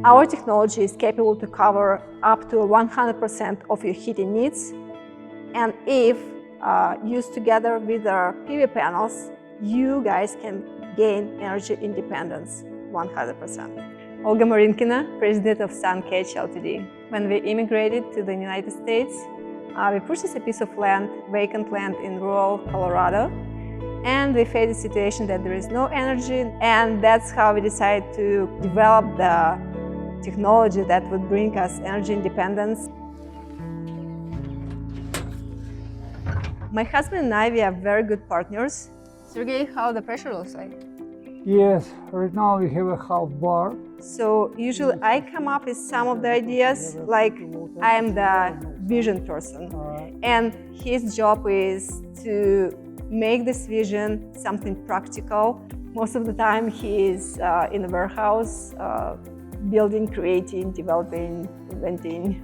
Our technology is capable to cover up to 100% of your heating needs, and if used together with our PV panels, you guys can gain energy independence 100%. Olga Marinkina, president of SunCatch Ltd. When we immigrated to the United States, we purchased a piece of land, vacant land in rural Colorado, and we faced the situation that there is no energy, and that's how we decided to develop the technology that would bring us energy independence. My husband and I, we are very good partners. Sergey, how the pressure looks like? Yes, right now we have a half bar. So usually I come up with some of the ideas, like I am the vision person, and his job is to make this vision something practical. Most of the time he is in the warehouse, building, creating, developing, inventing.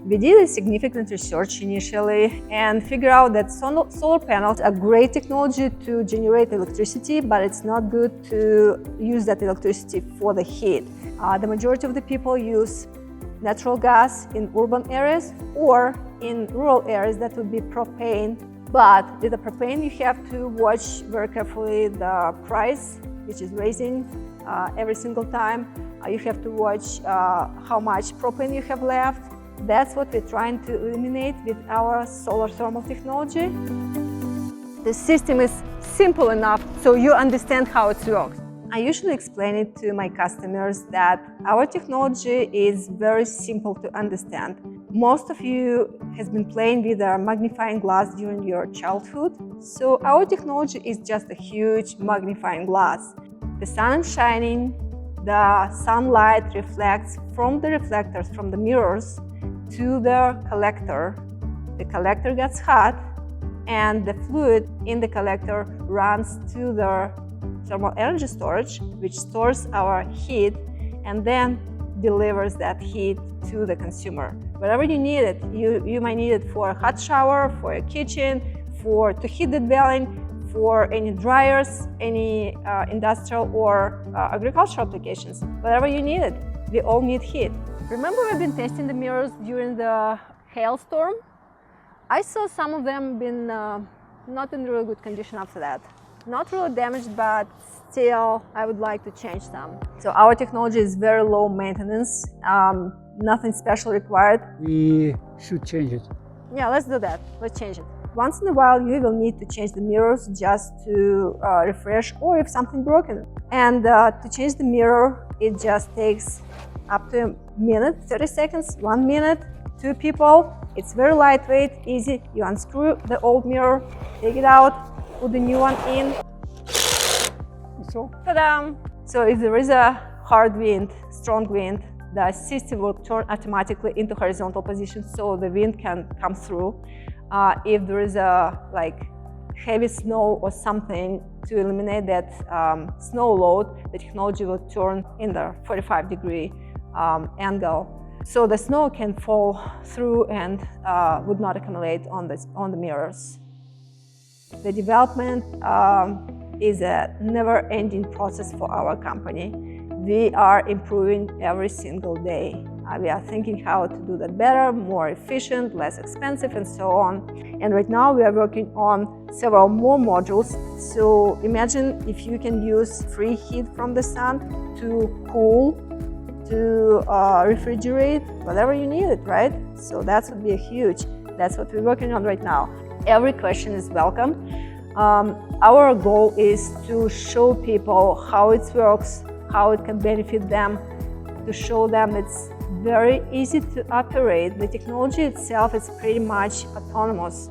We did a significant research initially and figured out that solar panels are great technology to generate electricity, but it's not good to use that electricity for the heat. The majority of the people use natural gas in urban areas, or in rural areas that would be propane. But with the propane, you have to watch very carefully the price, which is raising every single time. You have to watch how much propane you have left. That's what we're trying to eliminate with our solar thermal technology. The system is simple enough so you understand how it works. I usually explain it to my customers that our technology is very simple to understand. Most of you has been playing with a magnifying glass during your childhood. So our technology is just a huge magnifying glass. The sun is shining, the sunlight reflects from the reflectors, from the mirrors, to the collector. The collector gets hot, and the fluid in the collector runs to the thermal energy storage, which stores our heat and then delivers that heat to the consumer. Whatever you need it, you might need it for a hot shower, for a kitchen, to heat the dwelling, for any dryers, any industrial or agricultural applications. Whatever you need it, we all need heat. Remember, we've been testing the mirrors during the hailstorm? I saw some of them been not in really good condition after that. Not really damaged, but still I would like to change them. So our technology is very low maintenance, nothing special required. We should change it. Yeah, let's do that. Let's change it. Once in a while you will need to change the mirrors just to refresh, or if something broken. And to change the mirror, it just takes up to a minute, 30 seconds, 1 minute, 2 people. It's very lightweight, easy. You unscrew the old mirror, take it out, put the new one in. So, ta-da! So if there is a hard wind, strong wind, the system will turn automatically into horizontal position so the wind can come through. If there is a heavy snow or something, to eliminate that snow load, the technology will turn in the 45-degree angle. So the snow can fall through and would not accumulate on the mirrors. The development is a never-ending process for our company. We are improving every single day. We are thinking how to do that better, more efficient, less expensive, and so on. And right now we are working on several more modules. So imagine if you can use free heat from the sun to cool, to refrigerate, whatever you need it, right? So that would be huge. That's what we're working on right now. Every question is welcome. Our goal is to show people how it works, how it can benefit them, to show them it's very easy to operate. The technology itself is pretty much autonomous.